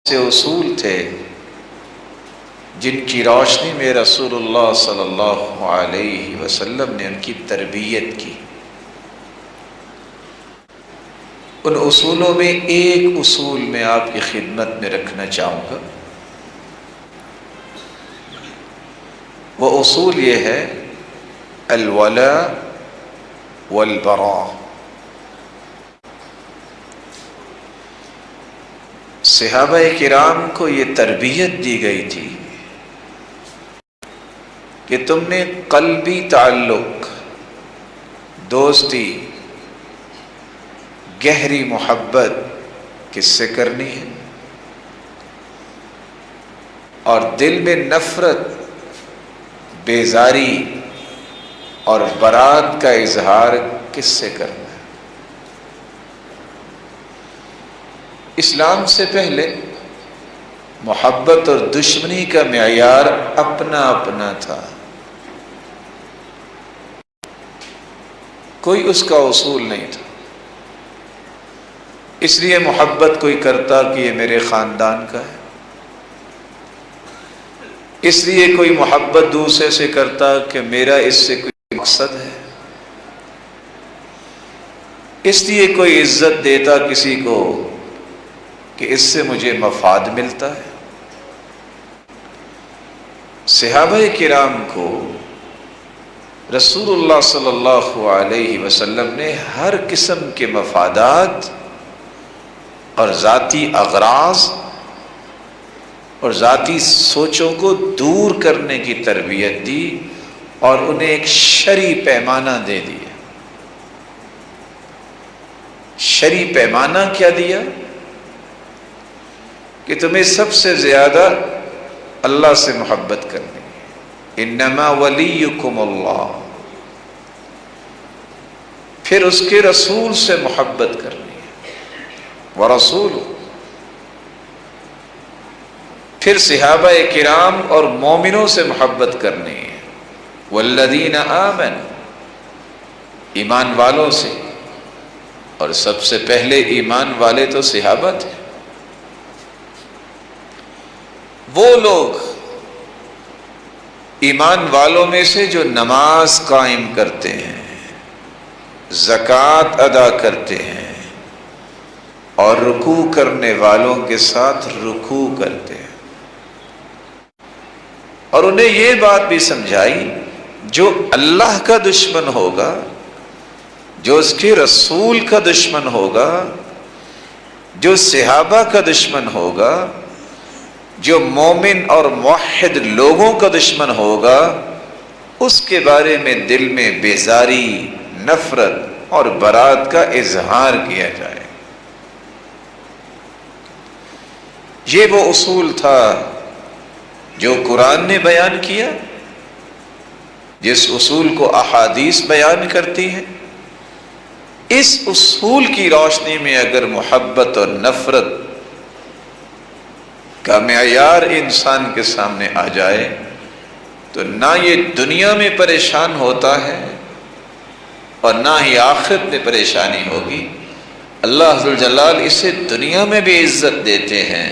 سے اصول تھے جن کی روشنی میں رسول اللہ صلی اللہ علیہ وسلم نے ان کی تربیت کی۔ ان اصولوں میں ایک اصول میں آپ کی خدمت میں رکھنا چاہوں گا، وہ اصول یہ ہے الولاء والبراء۔ صحابہ کرام کو یہ تربیت دی گئی تھی کہ تم نے قلبی تعلق، دوستی، گہری محبت کس سے کرنی ہے، اور دل میں نفرت، بیزاری اور برات کا اظہار کس سے کرنا ہے۔ اسلام سے پہلے محبت اور دشمنی کا معیار اپنا اپنا تھا، کوئی اس کا اصول نہیں تھا۔ اس لیے محبت کوئی کرتا کہ یہ میرے خاندان کا ہے، اس لیے کوئی محبت دوسرے سے کرتا کہ میرا اس سے کوئی مقصد ہے، اس لیے کوئی عزت دیتا کسی کو کہ اس سے مجھے مفاد ملتا ہے۔ صحابہ کرام کو رسول اللہ صلی اللہ علیہ وسلم نے ہر قسم کے مفادات اور ذاتی اغراض اور ذاتی سوچوں کو دور کرنے کی تربیت دی، اور انہیں ایک شرعی پیمانہ دے دیا۔ شرعی پیمانہ کیا دیا؟ کہ تمہیں سب سے زیادہ اللہ سے محبت کرنی ہے، انما ولیکم اللہ، پھر اس کے رسول سے محبت کرنی ہے، ورسولہ، پھر صحابہ کرام اور مومنوں سے محبت کرنی ہے، والذین آمنوا، ایمان والوں سے، اور سب سے پہلے ایمان والے تو صحابہ تھے۔ وہ لوگ ایمان والوں میں سے جو نماز قائم کرتے ہیں، زکوٰۃ ادا کرتے ہیں، اور رکوع کرنے والوں کے ساتھ رکوع کرتے ہیں، اور انہیں یہ بات بھی سمجھائی جو اللہ کا دشمن ہوگا، جو اس کے رسول کا دشمن ہوگا، جو صحابہ کا دشمن ہوگا، جو مومن اور موحد لوگوں کا دشمن ہوگا، اس کے بارے میں دل میں بیزاری، نفرت اور برات کا اظہار کیا جائے۔ یہ وہ اصول تھا جو قرآن نے بیان کیا، جس اصول کو احادیث بیان کرتی ہیں۔ اس اصول کی روشنی میں اگر محبت اور نفرت کا معیار انسان کے سامنے آ جائے تو نہ یہ دنیا میں پریشان ہوتا ہے اور نہ ہی آخرت میں پریشانی ہوگی۔ اللہ ذوالجلال اسے دنیا میں بھی عزت دیتے ہیں،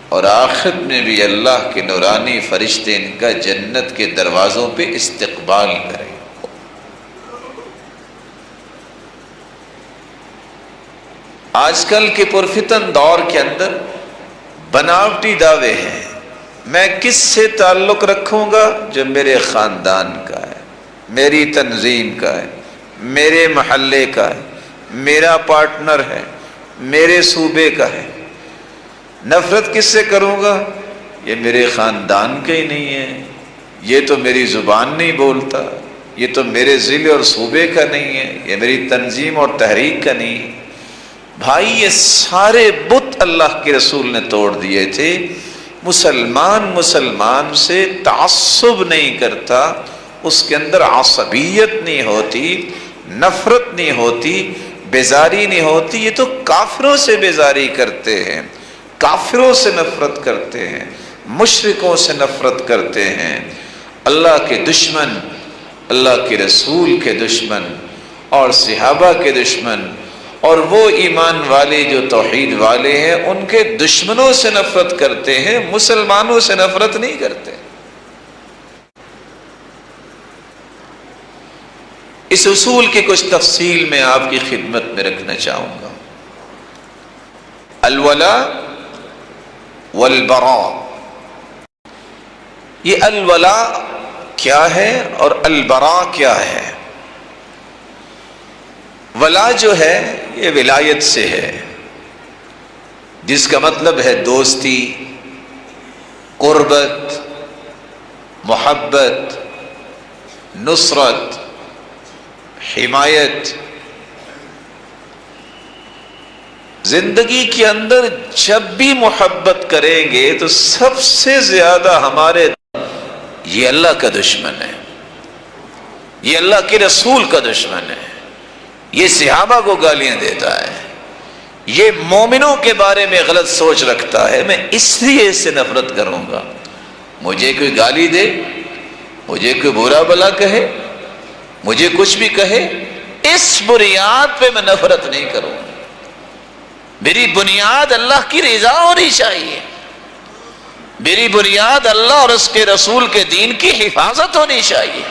اور آخرت میں بھی اللہ کے نورانی فرشتے ان کا جنت کے دروازوں پہ استقبال کریں۔ آج کل کے پرفتن دور کے اندر بناوٹی دعوے ہیں، میں کس سے تعلق رکھوں گا؟ جو میرے خاندان کا ہے، میری تنظیم کا ہے، میرے محلے کا ہے، میرا پارٹنر ہے، میرے صوبے کا ہے۔ نفرت کس سے کروں گا؟ یہ میرے خاندان کا ہی نہیں ہے، یہ تو میری زبان نہیں بولتا، یہ تو میرے ضلع اور صوبے کا نہیں ہے، یہ میری تنظیم اور تحریک کا نہیں ہے۔ بھائی یہ سارے بت اللہ کے رسول نے توڑ دیے تھے۔ مسلمان سے تعصب نہیں کرتا، اس کے اندر عصبیت نہیں ہوتی، نفرت نہیں ہوتی، بیزاری نہیں ہوتی۔ یہ تو کافروں سے بیزاری کرتے ہیں، کافروں سے نفرت کرتے ہیں، مشرکوں سے نفرت کرتے ہیں۔ اللہ کے دشمن، اللہ کے رسول کے دشمن اور صحابہ کے دشمن اور وہ ایمان والے جو توحید والے ہیں ان کے دشمنوں سے نفرت کرتے ہیں، مسلمانوں سے نفرت نہیں کرتے۔ اس اصول کی کچھ تفصیل میں آپ کی خدمت میں رکھنا چاہوں گا۔ الولاء والبراء، یہ الولاء کیا ہے اور البراء کیا ہے؟ ولا جو ہے یہ ولایت سے ہے، جس کا مطلب ہے دوستی، قربت، محبت، نصرت، حمایت۔ زندگی کے اندر جب بھی محبت کریں گے تو سب سے زیادہ ہمارے یہ اللہ کا دشمن ہے، یہ اللہ کے رسول کا دشمن ہے، یہ صحابہ کو گالیاں دیتا ہے، یہ مومنوں کے بارے میں غلط سوچ رکھتا ہے، میں اس لیے اس سے نفرت کروں گا۔ مجھے کوئی گالی دے، مجھے کوئی برا بلا کہے، مجھے کچھ بھی کہے، اس بنیاد پہ میں نفرت نہیں کروں گا۔ میری بنیاد اللہ کی رضا ہونی چاہیے، میری بنیاد اللہ اور اس کے رسول کے دین کی حفاظت ہونی چاہیے،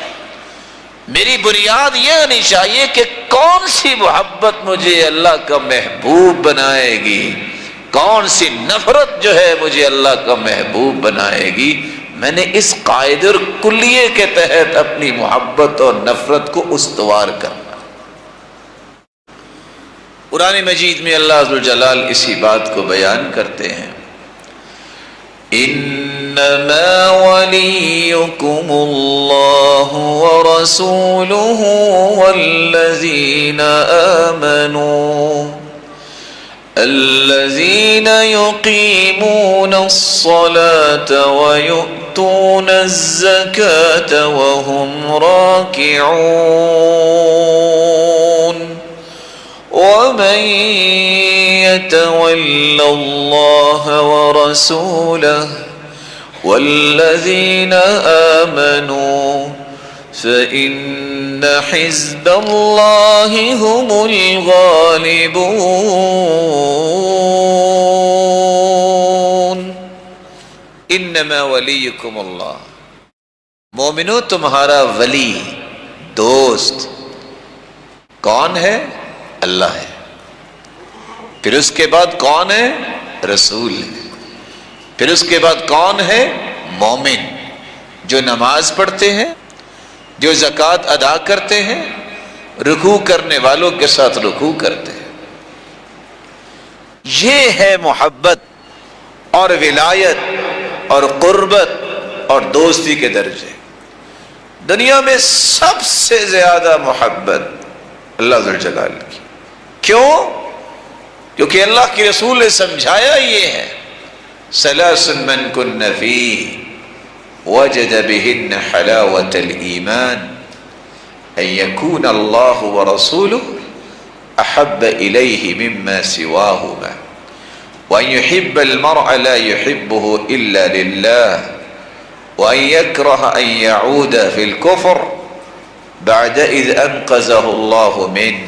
میری بنیاد یہ ہونی چاہیے کہ کون سی محبت مجھے اللہ کا محبوب بنائے گی، کون سی نفرت جو ہے مجھے اللہ کا محبوب بنائے گی۔ میں نے اس قاعدے اور کلیے کے تحت اپنی محبت اور نفرت کو استوار کرنا۔ قرآن مجید میں اللہ عز و جلال اسی بات کو بیان کرتے ہیں، انما ولیکم اللہ ورسولہ والذین آمنوا الذین یقیمون الصلاة ویؤتون الزکاة وهم راکعون ومن يتول الله ورسوله والذين آمنوا فإن حزب الله هم الغالبون۔ انما ولیکم اللہ، مومنو تمہارا ولی، دوست کون ہے؟ اللہ ہے۔ پھر اس کے بعد کون ہے؟ رسول ہے۔ پھر اس کے بعد کون ہے؟ مومن، جو نماز پڑھتے ہیں، جو زکوٰۃ ادا کرتے ہیں، رکوع کرنے والوں کے ساتھ رکوع کرتے ہیں۔ یہ ہے محبت اور ولایت اور قربت اور دوستی کے درجے۔ دنیا میں سب سے زیادہ محبت اللہ ذو الجلال کی۔ کیوں؟ کیونکہ اللہ کے رسول نے سمجھایا یہ ہے، ثلاث من کن فیہ وجد بہن حلاوة الایمان ان یکون اللہ ورسولہ احب الیہ مما سواہما وان یحب المرء لا يحبه الا للہ وان یکرہ ان یعود فی الکفر بعد اذ انقذہ اللہ منہ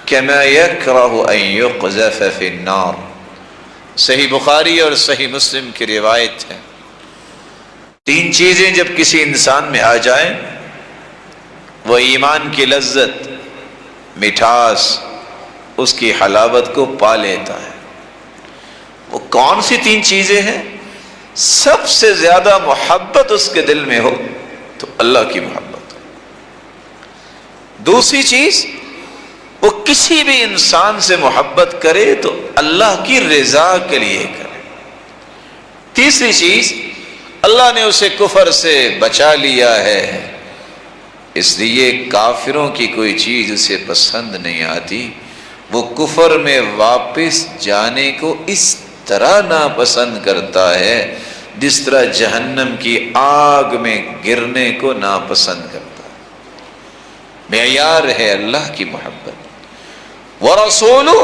كما يكره أن يقذف في النار۔ صحیح بخاری اور صحیح مسلم کی روایت ہے، تین چیزیں جب کسی انسان میں آ جائیں وہ ایمان کی لذت، مٹھاس، اس کی حلاوت کو پا لیتا ہے۔ وہ کون سی تین چیزیں ہیں؟ سب سے زیادہ محبت اس کے دل میں ہو تو اللہ کی محبت ہو۔ دوسری چیز، وہ کسی بھی انسان سے محبت کرے تو اللہ کی رضا کے لیے کرے۔ تیسری چیز، اللہ نے اسے کفر سے بچا لیا ہے، اس لیے کافروں کی کوئی چیز اسے پسند نہیں آتی، وہ کفر میں واپس جانے کو اس طرح ناپسند کرتا ہے جس طرح جہنم کی آگ میں گرنے کو ناپسند کرتا ہے۔ معیار ہے اللہ کی محبت۔ ورسولہ،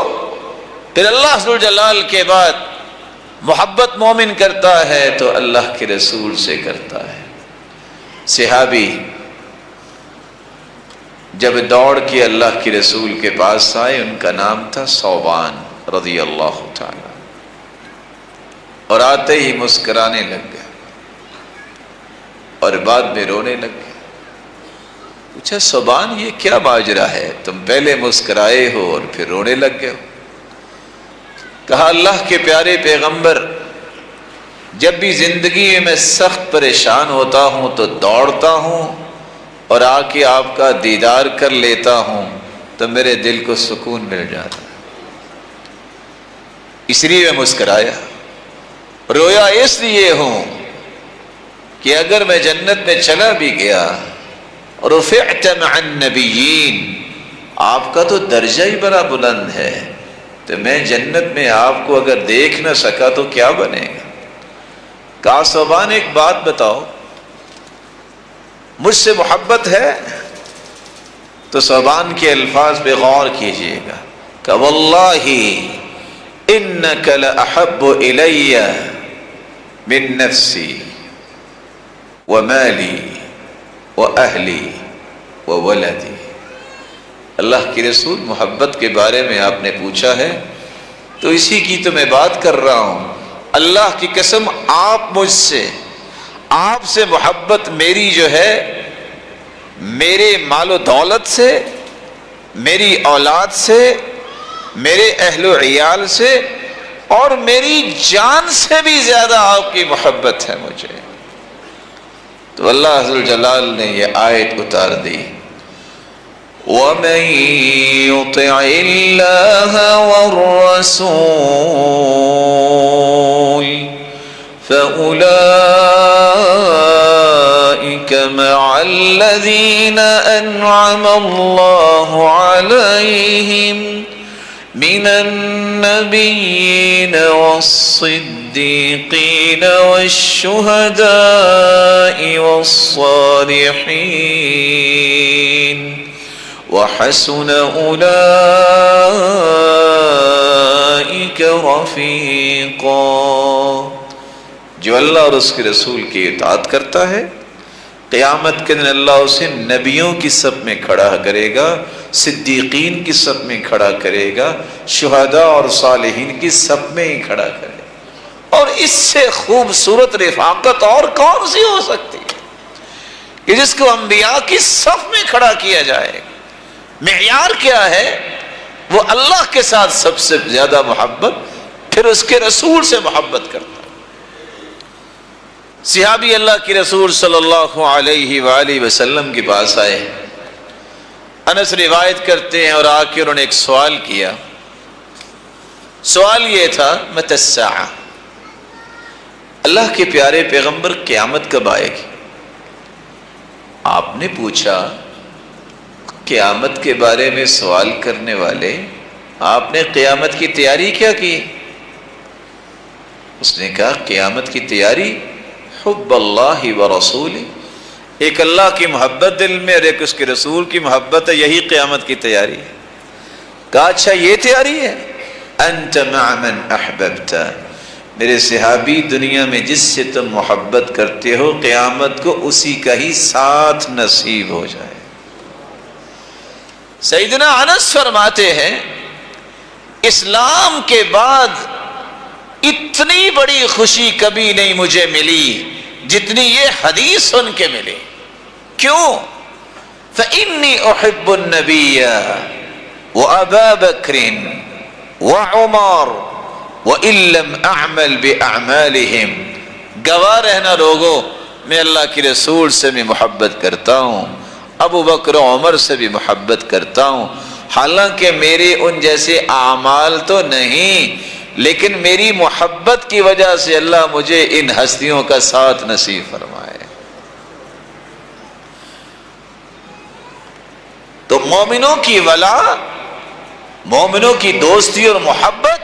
پھر اللہ ذو الجلال کے بعد محبت مومن کرتا ہے تو اللہ کے رسول سے کرتا ہے۔ صحابی جب دوڑ کے اللہ کے رسول کے پاس آئے، ان کا نام تھا ثوبان رضی اللہ تعالی، اور آتے ہی مسکرانے لگ گئے اور بعد میں رونے لگ گئے۔ پوچھا ثوبان یہ کیا ماجرا ہے، تم پہلے مسکرائے ہو اور پھر رونے لگ گئے ہو؟ کہا اللہ کے پیارے پیغمبر، جب بھی زندگی میں سخت پریشان ہوتا ہوں تو دوڑتا ہوں اور آ کے آپ کا دیدار کر لیتا ہوں تو میرے دل کو سکون مل جاتا ہے، اس لیے میں مسکرایا۔ رویا اس لیے ہوں کہ اگر میں جنت میں چلا بھی گیا، رفعت مع النبیین، آپ کا تو درجہ ہی بڑا بلند ہے، تو میں جنت میں آپ کو اگر دیکھ نہ سکا تو کیا بنے گا؟ کہا ثوبان ایک بات بتاؤ، مجھ سے محبت ہے؟ تو ثوبان کے الفاظ پہ غور کیجئے گا کہ واللہ انک لاحب الی من نفسی ومالی واہلی وولدی۔ اللہ کے رسول محبت کے بارے میں آپ نے پوچھا ہے تو اسی کی تو میں بات کر رہا ہوں۔ اللہ کی قسم آپ مجھ سے، آپ سے محبت میری جو ہے، میرے مال و دولت سے، میری اولاد سے، میرے اہل و عیال سے اور میری جان سے بھی زیادہ آپ کی محبت ہے مجھے۔ تو اللہ عز جلال نے یہ آیت اتار دی، وَمَن يُطِعِ اللَّهَ وَالرَّسُولَ فَأُولَئِكَ مَعَ الَّذِينَ أَنْعَمَ اللَّهُ عَلَيْهِمْ من النبيين والصديقين والشهداء والصالحين وحسن أولئك رفيقا۔ جو اللہ اور اس کے رسول کی اطاعت کرتا ہے، قیامت کے دن اللہ اسے نبیوں کی صف میں کھڑا کرے گا، صدیقین کی صف میں کھڑا کرے گا، شہداء اور صالحین کی صف میں ہی کھڑا کرے گا۔ اور اس سے خوبصورت رفاقت اور کون سی ہو سکتی ہے کہ جس کو انبیاء کی صف میں کھڑا کیا جائے؟ معیار کیا ہے؟ وہ اللہ کے ساتھ سب سے زیادہ محبت، پھر اس کے رسول سے محبت کرتا۔ صحابی اللہ کی رسول صلی اللہ علیہ وآلہ وسلم کے پاس آئے، انس روایت کرتے ہیں، اور آ کے انہوں نے ایک سوال کیا۔ سوال یہ تھا متی الساعہ، اللہ کے پیارے پیغمبر قیامت کب آئے گی؟ آپ نے پوچھا قیامت کے بارے میں سوال کرنے والے، آپ نے قیامت کی تیاری کیا کی؟ اس نے کہا قیامت کی تیاری حب اللہ ورسولہ، ایک اللہ کی محبت دل میں اور ایک اس کے رسول کی محبت ہے، یہی قیامت کی تیاری ہے۔ کہا اچھا یہ تیاری ہے؟ انت مع من احببت، میرے صحابی دنیا میں جس سے تم محبت کرتے ہو قیامت کو اسی کا ہی ساتھ نصیب ہو جائے۔ سیدنا انس فرماتے ہیں اسلام کے بعد اتنی بڑی خوشی کبھی نہیں مجھے ملی جتنی یہ حدیث سن کے ملی۔ کیوں؟ فإني أحب النبي وأبا بكر وعمر وإن لم أعمل بأعمالهم، گواہ رہنا لوگوں، میں اللہ کے رسول سے بھی محبت کرتا ہوں، ابو بکر و عمر سے بھی محبت کرتا ہوں، حالانکہ میرے ان جیسے اعمال تو نہیں، لیکن میری محبت کی وجہ سے اللہ مجھے ان ہستیوں کا ساتھ نصیب فرمائے۔ تو مومنوں کی ولا، مومنوں کی دوستی اور محبت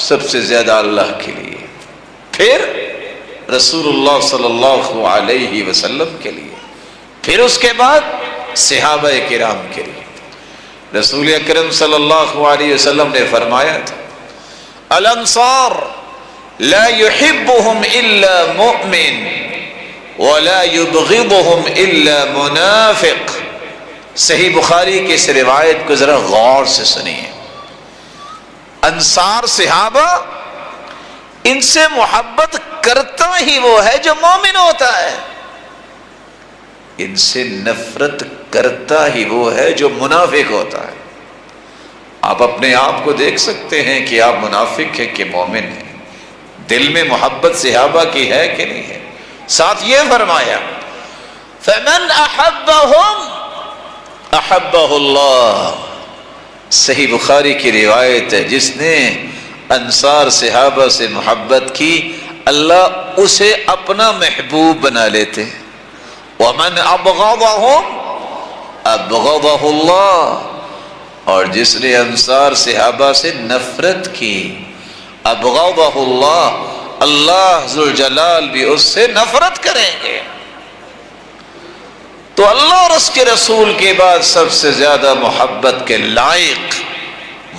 سب سے زیادہ اللہ کے لیے، پھر رسول اللہ صلی اللہ علیہ وسلم کے لیے، پھر اس کے بعد صحابہ کرام کے لیے۔ رسول اکرم صلی اللہ علیہ وسلم نے فرمایا تھا الانصار لا يحبهم الا مؤمن ولا يبغضهم الا منافق، صحیح بخاری کی اس روایت کو ذرا غور سے سنیے. انصار صحابہ، ان سے محبت کرتا ہی وہ ہے جو مومن ہوتا ہے، ان سے نفرت کرتا ہی وہ ہے جو منافق ہوتا ہے. آپ اپنے آپ کو دیکھ سکتے ہیں کہ آپ منافق ہیں کہ مومن ہیں. دل میں محبت صحابہ کی ہے کہ نہیں ہے؟ ساتھ یہ فرمایا فَمَنْ أَحَبَّهُمْ أَحَبَّهُ اللَّهُ. صحیح بخاری کی روایت ہے، جس نے انصار صحابہ سے محبت کی اللہ اسے اپنا محبوب بنا لیتے. وَمَنْ أَبْغَضَهُمْ أَبْغَضَهُ اللَّهُ. اور جس نے انصار صحابہ سے نفرت کی ابغضہ اللہ، اللہ ذوالجلال بھی اس سے نفرت کریں گے. تو اللہ اور اس کے رسول کے بعد سب سے زیادہ محبت کے لائق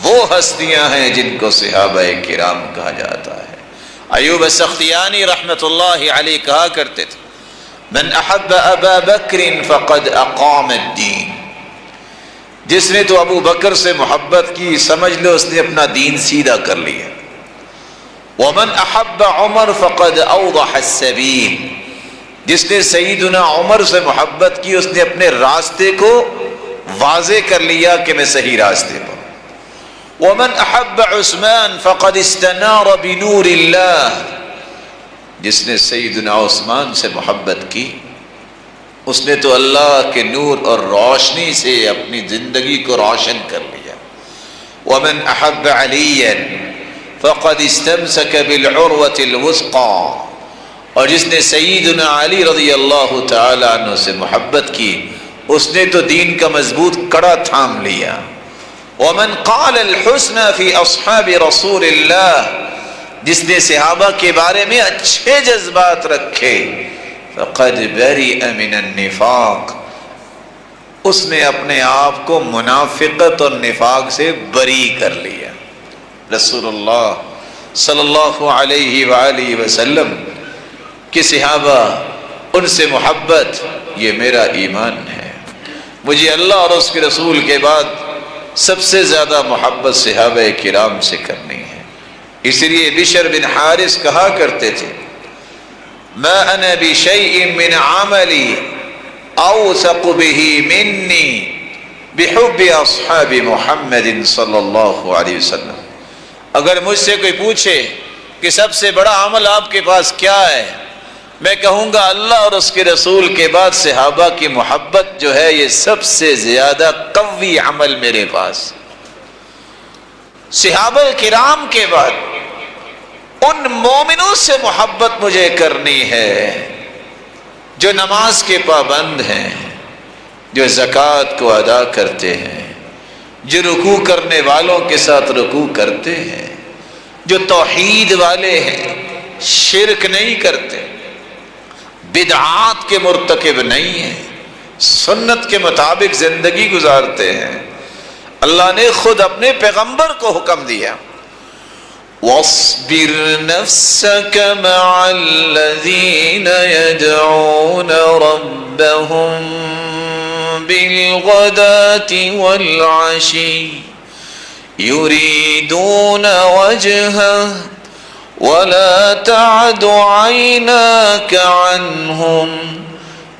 وہ ہستیاں ہیں جن کو صحابہ کرام کہا جاتا ہے. ایوب سختیانی رحمت اللہ علیہ کہا کرتے تھے من احب ابا بکر فقد اقام الدین. جس نے تو ابو بکر سے محبت کی سمجھ لو اس نے اپنا دین سیدھا کر لیا. ومن احب عمر فقد اوضح السبیل. جس نے سیدنا عمر سے محبت کی اس نے اپنے راستے کو واضح کر لیا کہ میں صحیح راستے پر. ومن احب عثمان فقد استنار بنور اللہ. جس نے سیدنا عثمان سے محبت کی اس نے تو اللہ کے نور اور روشنی سے اپنی زندگی کو روشن کر لیا. ومن احب علیا فقد استمسک بالعروۃ الوثقی. اور جس نے سیدنا علی رضی اللہ تعالی عنہ سے محبت کی اس نے تو دین کا مضبوط کڑا تھام لیا. ومن قال الحسن فی اصحاب رسول اللہ. جس نے صحابہ کے بارے میں اچھے جذبات رکھے فقد برئ من النفاق. اس نے اپنے آپ کو منافقت اور نفاق سے بری کر لیا. رسول اللہ صلی اللہ علیہ وآلہ وسلم کہ صحابہ ان سے محبت یہ میرا ایمان ہے. مجھے اللہ اور اس کے رسول کے بعد سب سے زیادہ محبت صحابہ کرام سے کرنی ہے. اس لیے بشر بن حارث کہا کرتے تھے ما انا بشیء من عملی اوثق به منی بحب اصحاب محمد صلی اللہ علیہ وسلم. اگر مجھ سے کوئی پوچھے کہ سب سے بڑا عمل آپ کے پاس کیا ہے میں کہوں گا اللہ اور اس کے رسول کے بعد صحابہ کی محبت جو ہے یہ سب سے زیادہ قوی عمل میرے پاس. صحابہ کرام کے بعد ان مومنوں سے محبت مجھے کرنی ہے جو نماز کے پابند ہیں، جو زکوٰۃ کو ادا کرتے ہیں، جو رکوع کرنے والوں کے ساتھ رکوع کرتے ہیں، جو توحید والے ہیں، شرک نہیں کرتے، بدعات کے مرتکب نہیں ہیں، سنت کے مطابق زندگی گزارتے ہیں. اللہ نے خود اپنے پیغمبر کو حکم دیا وَاصْبِرْ نَفْسَكَ مَعَ الَّذِينَ يَدْعُونَ رَبَّهُمْ بِالْغَدَاةِ وَالْعَشِيِّ يُرِيدُونَ وَجْهَهُ وَلَا تَعْدُ عَيْنَاكَ عَنْهُمْ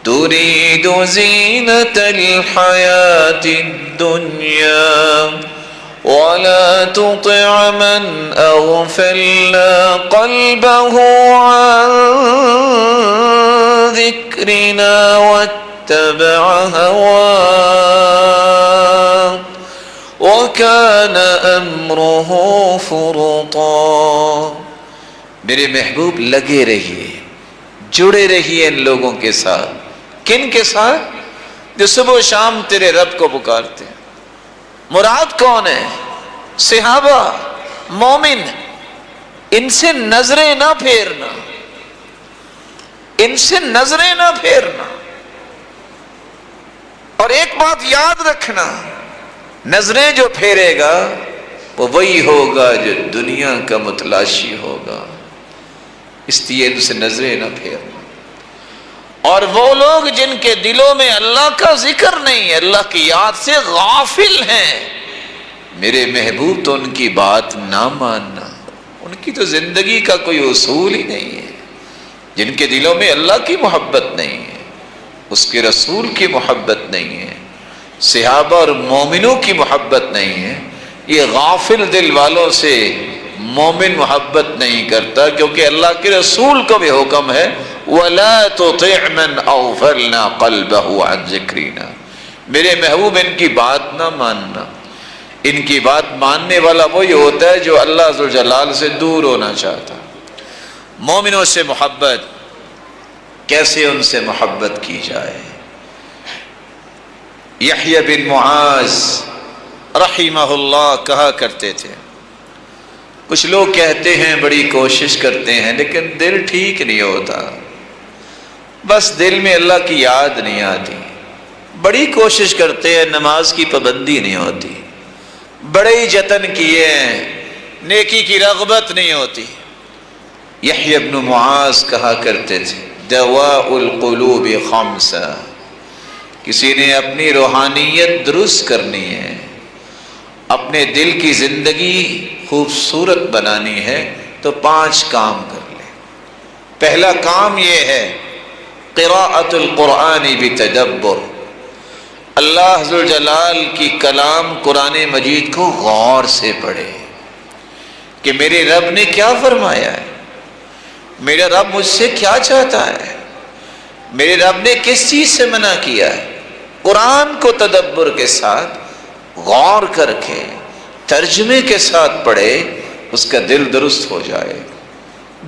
تُرِيدُ زِينَةَ الْحَيَاةِ الدُّنْيَا وَلَا تُطِعْ مَنْ أَغْفَلْنَا قَلْبَهُ عَنْ ذِكْرِنَا وَاتَّبَعَ هَوَاهُ وَكَانَ أَمْرُهُ فُرُطًا. میرے محبوب لگے رہیے، جڑے رہیے ان لوگوں کے ساتھ. کن کے ساتھ؟ جو صبح و شام تیرے رب کو پکارتے ہیں. مراد کون ہے؟ صحابہ، مومن. ان سے نظریں نہ پھیرنا، ان سے نظریں نہ پھیرنا. اور ایک بات یاد رکھنا، نظریں جو پھیرے گا وہ وہی ہوگا جو دنیا کا متلاشی ہوگا. اس لیے ان سے نظریں نہ پھیرنا. اور وہ لوگ جن کے دلوں میں اللہ کا ذکر نہیں ہے، اللہ کی یاد سے غافل ہیں، میرے محبوب تو ان کی بات نہ ماننا، ان کی تو زندگی کا کوئی اصول ہی نہیں ہے۔ جن کے دلوں میں اللہ کی محبت نہیں ہے، اس کے رسول کی محبت نہیں ہے، صحابہ اور مومنوں کی محبت نہیں ہے، یہ غافل دل والوں سے مومن محبت نہیں کرتا، کیونکہ اللہ کے رسول کو بھی حکم ہے وَلَا تُطِعْ مَنْ أَغْفَلْنَا قَلْبَهُ عَنْ ذِكْرِنَا، میرے محبوب ان کی بات نہ ماننا۔ ان کی بات ماننے والا وہی ہوتا ہے جو اللہ ذوالجلال سے دور ہونا چاہتا۔ مومنوں سے محبت، کیسے ان سے محبت کی جائے؟ یحییٰ بن معاذ رحمہ اللہ کہا کرتے تھے، کچھ لوگ کہتے ہیں بڑی کوشش کرتے ہیں لیکن دل ٹھیک نہیں ہوتا، بس دل میں اللہ کی یاد نہیں آتی، بڑی کوشش کرتے ہیں نماز کی پابندی نہیں ہوتی، بڑے ہی جتن کیے ہیں نیکی کی رغبت نہیں ہوتی۔ یحییٰ بن معاذ کہا کرتے تھے دواء القلوب خمسہ، کسی نے اپنی روحانیت درست کرنی ہے، اپنے دل کی زندگی خوبصورت بنانی ہے تو 5 کام کر لے۔ پہلا کام یہ ہے قراءۃ القرآن بتدبر، اللہ ذوالجلال کی کلام قرآن مجید کو غور سے پڑھے کہ میرے رب نے کیا فرمایا ہے، میرا رب مجھ سے کیا چاہتا ہے، میرے رب نے کس چیز سے منع کیا ہے۔ قرآن کو تدبر کے ساتھ غور کر کے ترجمے کے ساتھ پڑھے، اس کا دل درست ہو جائے۔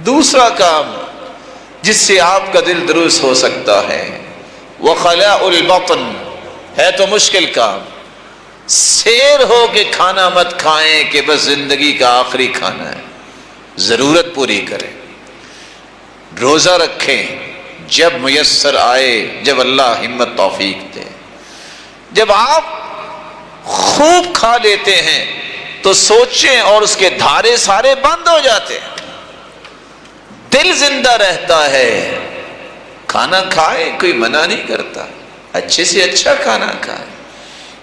دوسرا کام جس سے آپ کا دل درست ہو سکتا ہے وَخَلَاءُ الْبَطْنِ، ہے تو مشکل کام، سیر ہو کے کھانا مت کھائیں کہ بس زندگی کا آخری کھانا ہے، ضرورت پوری کریں، روزہ رکھیں جب میسر آئے، جب اللہ ہمت توفیق دے۔ جب آپ خوب کھا لیتے ہیں تو سوچیں اور اس کے دھارے سارے بند ہو جاتے ہیں، دل زندہ رہتا ہے۔ کھانا کھائے، کوئی منع نہیں کرتا، اچھے سے اچھا کھانا کھائیں،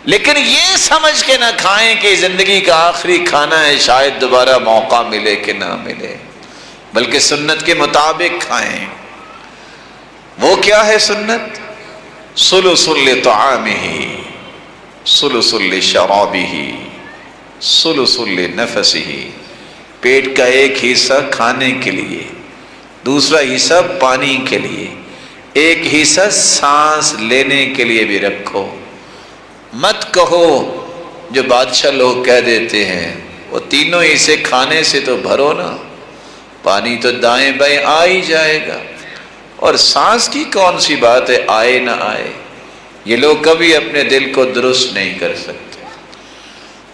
لیکن یہ سمجھ کے نہ کھائیں کہ زندگی کا آخری کھانا ہے، شاید دوبارہ موقع ملے کہ نہ ملے، بلکہ سنت کے مطابق کھائیں۔ وہ کیا ہے سنت؟ ثلث لطعامہ، ثلث لشرابہ، ثلث لنفسہ، پیٹ کا ایک حصہ کھانے کے لیے، دوسرا حصہ پانی کے لیے، ایک حصہ سانس لینے کے لیے بھی رکھو۔ مت کہو جو بادشاہ لوگ کہہ دیتے ہیں وہ تینوں حصے کھانے سے تو بھرو نا، پانی تو دائیں بائیں آ ہی جائے گا، اور سانس کی کون سی بات ہے آئے نہ آئے۔ یہ لوگ کبھی اپنے دل کو درست نہیں کر سکتے۔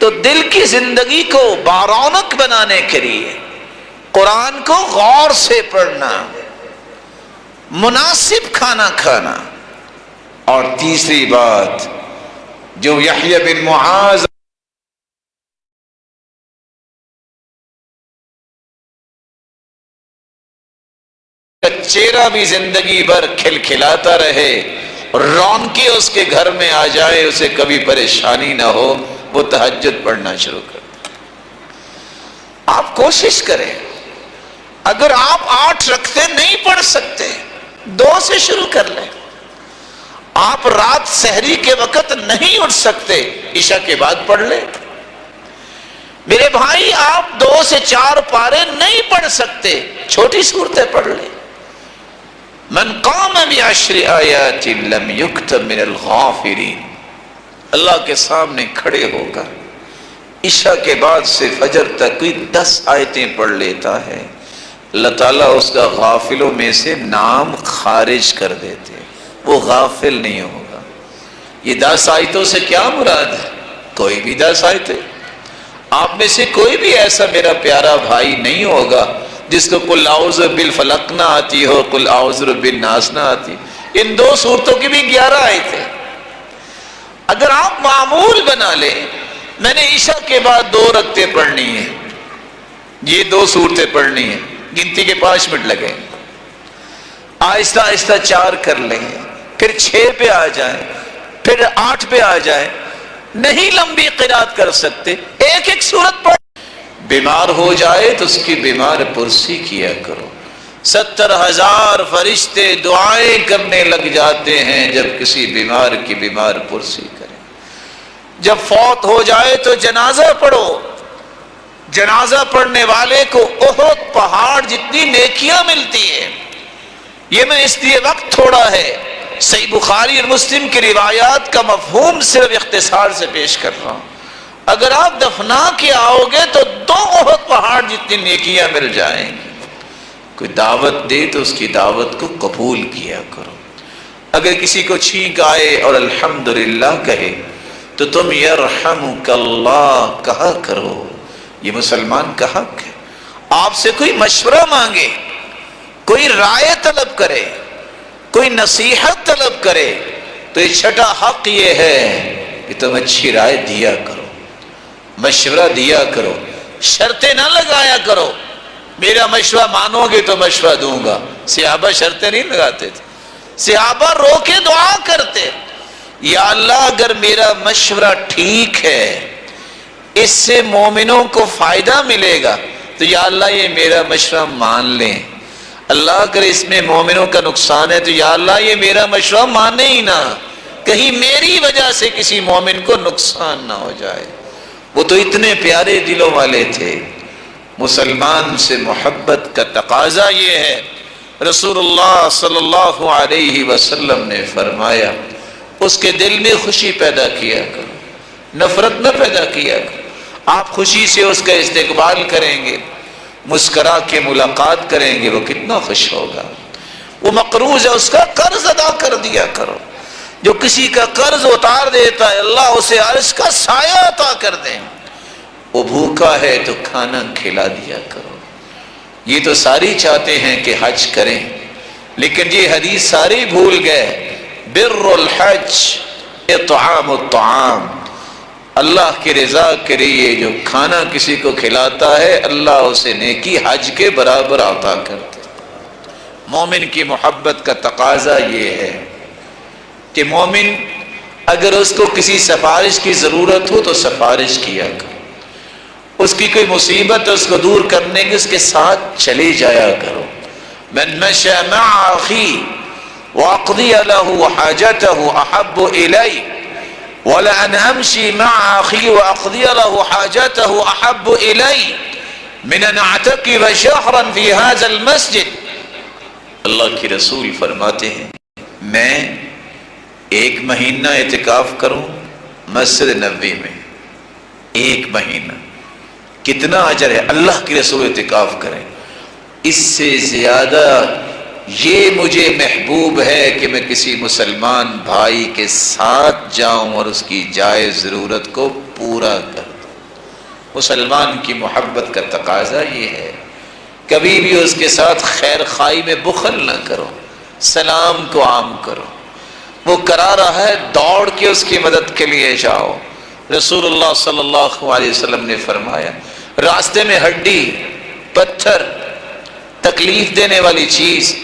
تو دل کی زندگی کو بارونق بنانے کے لیے قرآن کو غور سے پڑھنا، مناسب کھانا کھانا، اور تیسری بات جو یحییٰ بن معاذ کا چہرہ بھی زندگی بھر کھلکھلاتا رہے، رونقیں اس کے گھر میں آ جائے، اسے کبھی پریشانی نہ ہو، وہ تہجد پڑھنا شروع کر دے۔ آپ کوشش کریں، اگر آپ 8 رکعتیں نہیں پڑھ سکتے 2 سے شروع کر لیں۔ آپ رات سحری کے وقت نہیں اٹھ سکتے، عشاء کے بعد پڑھ لیں۔ میرے بھائی آپ 2 سے 4 پارے نہیں پڑھ سکتے، چھوٹی صورتیں پڑھ لیں۔ من قام بعشر آیات لم یکتب من الغافلین، اللہ کے سامنے کھڑے ہو کر عشاء کے بعد سے فجر تک کوئی 10 آیتیں پڑھ لیتا ہے، اللہ تعالیٰ اس کا غافلوں میں سے نام خارج کر دیتے، وہ غافل نہیں ہوگا۔ یہ 10 آیتوں سے کیا مراد ہے؟ کوئی بھی 10 آیتیں۔ آپ میں سے کوئی بھی ایسا میرا پیارا بھائی نہیں ہوگا جس کو قل اعوذ بالفلق نہ آتی ہو، قل اعوذ بالناس نہ آتی۔ ان 2 صورتوں کی بھی 11 آیتیں۔ اگر آپ معمول بنا لیں میں نے عشاء کے بعد 2 رکعتیں پڑھنی ہیں، یہ 2 صورتیں پڑھنی ہیں، گنتی کے 5 منٹ لگیں، آہستہ آہستہ 4 کر لیں، پھر 6 پہ آ جائیں، پھر 8 پہ آ جائیں۔ نہیں لمبی قرات کر سکتے، ایک ایک سورت پڑھ۔ بیمار ہو جائے تو اس کی بیمار پرسی کیا کرو۔ 70,000 فرشتے دعائیں کرنے لگ جاتے ہیں جب کسی بیمار کی بیمار پرسی کریں۔ جب فوت ہو جائے تو جنازہ پڑھو، جنازہ پڑھنے والے کو احد پہاڑ جتنی نیکیاں ملتی ہیں۔ یہ میں اس لیے وقت تھوڑا ہے، صحیح بخاری اور مسلم کی روایات کا مفہوم صرف اختصار سے پیش کر رہا ہوں۔ اگر آپ دفنا کے آؤ گے تو 2 احد پہاڑ جتنی نیکیاں مل جائیں گی۔ کوئی دعوت دے تو اس کی دعوت کو قبول کیا کرو۔ اگر کسی کو چھینک آئے اور الحمدللہ کہے تو تم یرحمک اللہ کہا کرو، یہ مسلمان کا حق ہے۔ آپ سے کوئی مشورہ مانگے، کوئی رائے طلب کرے، کوئی نصیحت طلب کرے تو یہ چھٹا حق یہ ہے کہ تم اچھی رائے دیا کرو، مشورہ دیا کرو، شرطیں نہ لگایا کرو۔ میرا مشورہ مانو گے تو مشورہ دوں گا۔ صحابہ شرطیں نہیں لگاتے تھے، صحابہ رو کے دعا کرتے، یا اللہ اگر میرا مشورہ ٹھیک ہے، اس سے مومنوں کو فائدہ ملے گا تو یا اللہ یہ میرا مشورہ مان لیں۔ اللہ اگر اس میں مومنوں کا نقصان ہے تو یا اللہ یہ میرا مشورہ مانے ہی نہ، کہیں میری وجہ سے کسی مومن کو نقصان نہ ہو جائے۔ وہ تو اتنے پیارے دلوں والے تھے۔ مسلمان سے محبت کا تقاضا یہ ہے، رسول اللہ صلی اللہ علیہ وسلم نے فرمایا اس کے دل میں خوشی پیدا کیا کرو، نفرت نہ پیدا کیا کرو۔ آپ خوشی سے اس کا استقبال کریں گے، مسکرا کے ملاقات کریں گے، وہ کتنا خوش ہوگا۔ وہ مقروض ہے، اس کا قرض ادا کر دیا کرو۔ جو کسی کا قرض اتار دیتا ہے اللہ اسے عرش کا سایہ عطا کر دیں۔ وہ بھوکا ہے تو کھانا کھلا دیا کرو۔ یہ تو ساری چاہتے ہیں کہ حج کریں، لیکن یہ حدیث ساری بھول گئے۔ بر الحج اطعام الطعام، اللہ کی رضا کے لیے جو کھانا کسی کو کھلاتا ہے اللہ اسے نیکی حج کے برابر عطا کرتے۔ مومن کی محبت کا تقاضا یہ ہے کہ مومن اگر اس کو کسی سفارش کی ضرورت ہو تو سفارش کیا کرو، اس کی کوئی مصیبت اس کو دور کرنے کی اس کے ساتھ چلے جایا کرو۔ من مشى مع اخی واقضی له حاجته احب الی ولأن امشی مع اخی واقضی له حاجته احب الی من ان اعتکف شهرا في هذا المسجد۔ اللہ کی رسول فرماتے ہیں میں 1 مہینہ اعتکاف کروں مسجد نبوی میں، 1 مہینہ، کتنا اجر ہے۔ اللہ کی رسول اعتکاف کریں، اس سے زیادہ یہ مجھے محبوب ہے کہ میں کسی مسلمان بھائی کے ساتھ جاؤں اور اس کی جائز ضرورت کو پورا کر دوں۔ مسلمان کی محبت کا تقاضا یہ ہے کبھی بھی اس کے ساتھ خیر خواہی میں بخل نہ کرو، سلام کو عام کرو۔ وہ کرا رہا ہے دوڑ کے اس کی مدد کے لیے جاؤ۔ رسول اللہ صلی اللہ علیہ وسلم نے فرمایا راستے میں ہڈی، پتھر، تکلیف دینے والی چیز،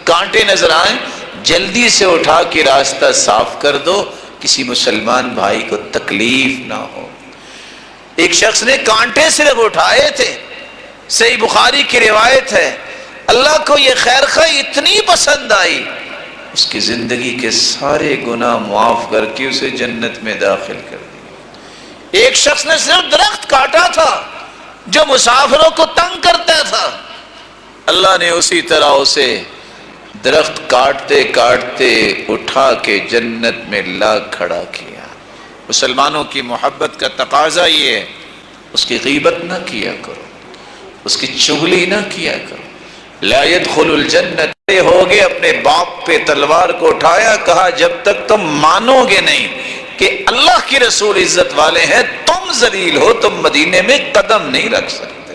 کانٹے نظر آئیں جلدی سے اٹھا کے راستہ صاف کر دو، کسی مسلمان بھائی کو تکلیف نہ ہو۔ ایک شخص نے کانٹے صرف اٹھائے تھے، صحیح بخاری کی روایت ہے، اللہ کو یہ خیر خواہ اتنی پسند آئی اس کی زندگی کے سارے گناہ معاف کر کے اسے جنت میں داخل کر دیا۔ ایک شخص نے صرف درخت کاٹا تھا جو مسافروں کو تنگ کرتا تھا، اللہ نے اسی طرح اسے درخت کاٹتے کاٹتے اٹھا کے جنت میں لا کھڑا کیا۔ مسلمانوں کی محبت کا تقاضا یہ ہے اس کی غیبت نہ کیا کرو، اس کی چغلی نہ کیا کرو۔ لا يدخل الجنت، ہوگے اپنے باپ پہ تلوار کو اٹھایا، کہا جب تک تم مانو گے نہیں کہ اللہ کی رسول عزت والے ہیں تم ذلیل ہو، تم مدینے میں قدم نہیں رکھ سکتے۔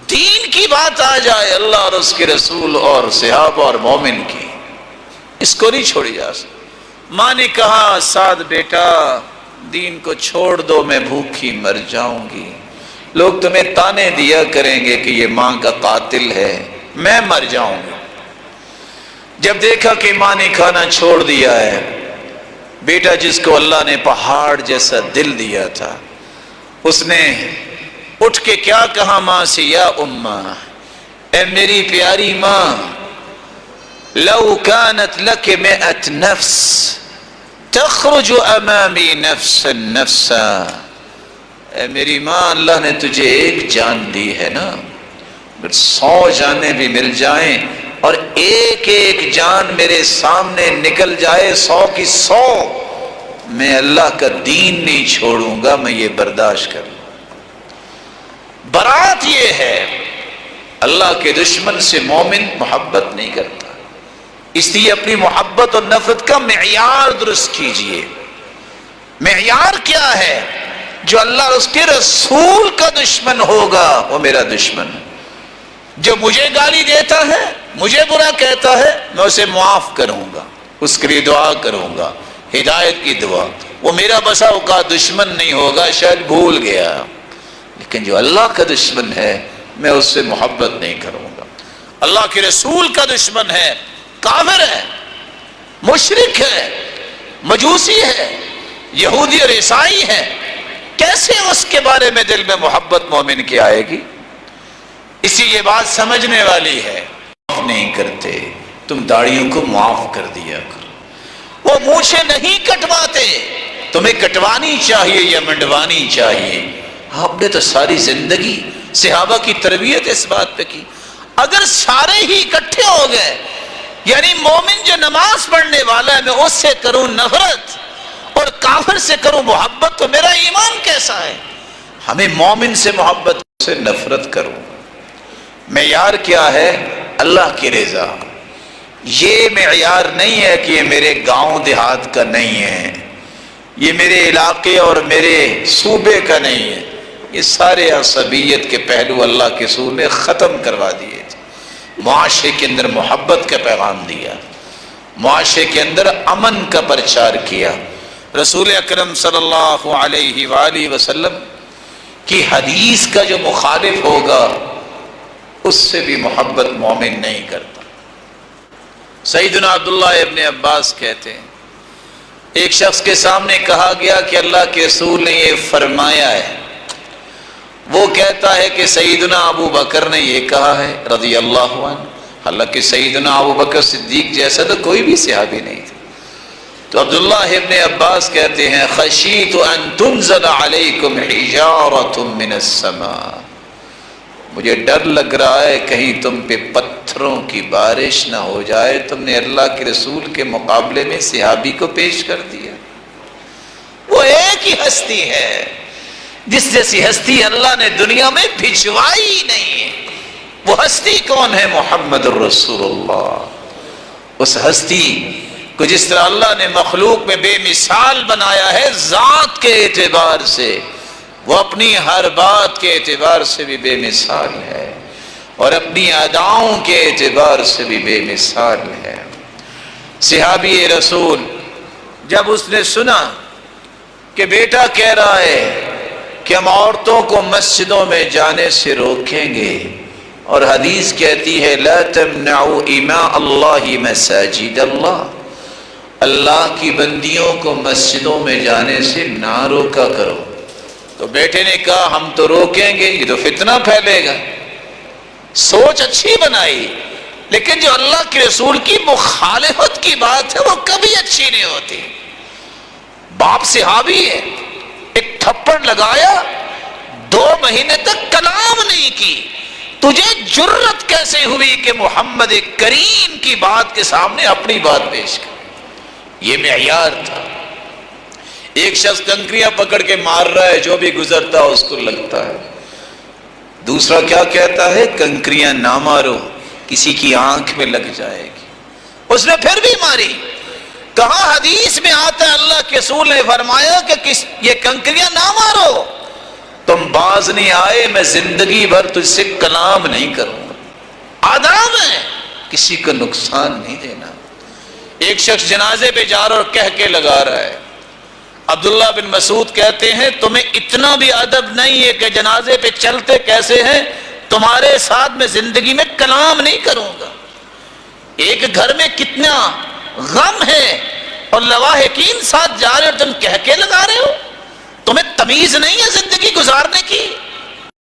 دین کی بات آ جائے اللہ اور اس کے رسول اور صحابہ اور مومن کی، اس کو نہیں چھوڑی جا سکتی۔ ماں نے کہا سعد بیٹا دین کو چھوڑ دو، میں بھوکھی مر جاؤں گی، لوگ تمہیں تانے دیا کریں گے کہ یہ ماں کا قاتل ہے، میں مر جاؤں گا۔ جب دیکھا کہ ماں نے کھانا چھوڑ دیا ہے، بیٹا جس کو اللہ نے پہاڑ جیسا دل دیا تھا، اس نے اٹھ کے کیا کہا ماں سے، یا اماں، اے میری پیاری ماں، لو كانت لك 100 نفس تخرج امامی نفسا نفسا، اے میری ماں، اللہ نے تجھے ایک جان دی ہے نا، اگر 100 جانیں بھی مل جائیں اور ایک ایک جان میرے سامنے نکل جائے، 100 کی 100، میں اللہ کا دین نہیں چھوڑوں گا، میں یہ برداشت کروں۔ برات یہ ہے، اللہ کے دشمن سے مومن محبت نہیں کرتا، اس لیے اپنی محبت اور نفرت کا معیار درست کیجئے۔ معیار کیا ہے؟ جو اللہ اور اس کے رسول کا دشمن ہوگا وہ میرا دشمن ہے۔ جو مجھے گالی دیتا ہے، مجھے برا کہتا ہے، میں اسے معاف کروں گا، اس کے لیے دعا کروں گا، ہدایت کی دعا۔ وہ میرا بسا اوقات دشمن نہیں ہوگا، شاید بھول گیا، لیکن جو اللہ کا دشمن ہے میں اس سے محبت نہیں کروں گا۔ اللہ کے رسول کا دشمن ہے، کافر ہے، مشرک ہے، مجوسی ہے، یہودی اور عیسائی ہے، کیسے اس کے بارے میں دل میں محبت مومن کی آئے گی؟ اسی یہ بات سمجھنے والی ہے۔ معاف نہیں کرتے، تم داڑھیوں کو معاف کر دیا کرو۔ وہ مونچھیں نہیں کٹواتے، تمہیں کٹوانی چاہیے یا منڈوانی چاہیے؟ آپ نے تو ساری زندگی صحابہ کی تربیت اس بات پہ کی۔ اگر سارے ہی اکٹھے ہو گئے، یعنی مومن جو نماز پڑھنے والا ہے میں اس سے کروں نفرت اور کافر سے کروں محبت، تو میرا ایمان کیسا ہے؟ ہمیں مومن سے محبت سے نفرت کروں۔ معیار کیا ہے؟ اللہ کی رضا۔ یہ معیار نہیں ہے کہ یہ میرے گاؤں دیہات کا نہیں ہے، یہ میرے علاقے اور میرے صوبے کا نہیں ہے، یہ سارے عصبیت کے پہلو اللہ کے رسول نے ختم کروا دیے تھے۔ معاشرے کے اندر محبت کا پیغام دیا، معاشرے کے اندر امن کا پرچار کیا۔ رسول اکرم صلی اللہ علیہ وآلہ وسلم کی حدیث کا جو مخالف ہوگا اس سے بھی محبت مومن نہیں کرتا۔ سیدنا عبداللہ ابن عباس کہتے ہیں ایک شخص کے سامنے کہا گیا کہ اللہ کے رسول نے یہ فرمایا ہے، وہ کہتا ہے کہ سیدنا ابو بکر نے یہ کہا ہے رضی اللہ عنہ، حالانکہ سیدنا ابو بکر صدیق جیسا تو کوئی بھی صحابی نہیں تھا۔ تو عبداللہ ابن عباس کہتے ہیں خشیت ان تنزل علیکم حجارۃ من السماء، مجھے ڈر لگ رہا ہے کہیں تم پہ پتھروں کی بارش نہ ہو جائے، تم نے اللہ کے رسول کے مقابلے میں صحابی کو پیش کر دیا۔ وہ ایک ہی ہستی ہے جس جیسی ہستی اللہ نے دنیا میں بھجوائی نہیں ہے۔ وہ ہستی کون ہے؟ محمد الرسول اللہ۔ اس ہستی کو جس طرح اللہ نے مخلوق میں بے مثال بنایا ہے ذات کے اعتبار سے، وہ اپنی ہر بات کے اعتبار سے بھی بے مثال ہے اور اپنی اداؤں کے اعتبار سے بھی بے مثال ہے۔ صحابی رسول جب اس نے سنا کہ بیٹا کہہ رہا ہے کہ ہم عورتوں کو مسجدوں میں جانے سے روکیں گے، اور حدیث کہتی ہے لا تمنعوا اماء اللہ مساجد اللہ، اللہ کی بندیوں کو مسجدوں میں جانے سے نہ روکا کرو۔ تو بیٹے نے کہا ہم تو روکیں گے، یہ تو فتنہ پھیلے گا۔ سوچ اچھی بنائی، لیکن جو اللہ کے رسول کی مخالفت کی بات ہے وہ کبھی اچھی نہیں ہوتی۔ باپ صحابی ہے، ایک تھپڑ لگایا، 2 مہینے تک کلام نہیں کی، تجھے جرت کیسے ہوئی کہ محمد کریم کی بات کے سامنے اپنی بات پیش کر؟ یہ معیار تھا۔ ایک شخص کنکریاں پکڑ کے مار رہا ہے، جو بھی گزرتا اس کو لگتا ہے۔ دوسرا کیا کہتا ہے؟ کنکریاں نہ مارو، کسی کی آنکھ میں لگ جائے گی۔ اس نے پھر بھی ماری۔ کہاں حدیث میں آتا ہے اللہ کے رسول نے فرمایا کہ یہ کنکریاں نہ مارو، تم باز نہیں آئے میں زندگی بھر تجھ سے کلام نہیں کروں گا۔ آداب ہے، کسی کو نقصان نہیں دینا۔ ایک شخص جنازے پہ جا رہا اور کہہ کے لگا رہا ہے۔ عبداللہ بن مسعود کہتے ہیں تمہیں اتنا بھی ادب نہیں ہے کہ جنازے پہ چلتے کیسے ہیں؟ تمہارے ساتھ میں زندگی میں کلام نہیں کروں گا۔ ایک گھر میں کتنا غم ہے اور لواحقین ساتھ جا رہے ہو، تم کہہ کے لگا رہے ہو، تمہیں تمیز نہیں ہے زندگی گزارنے کی۔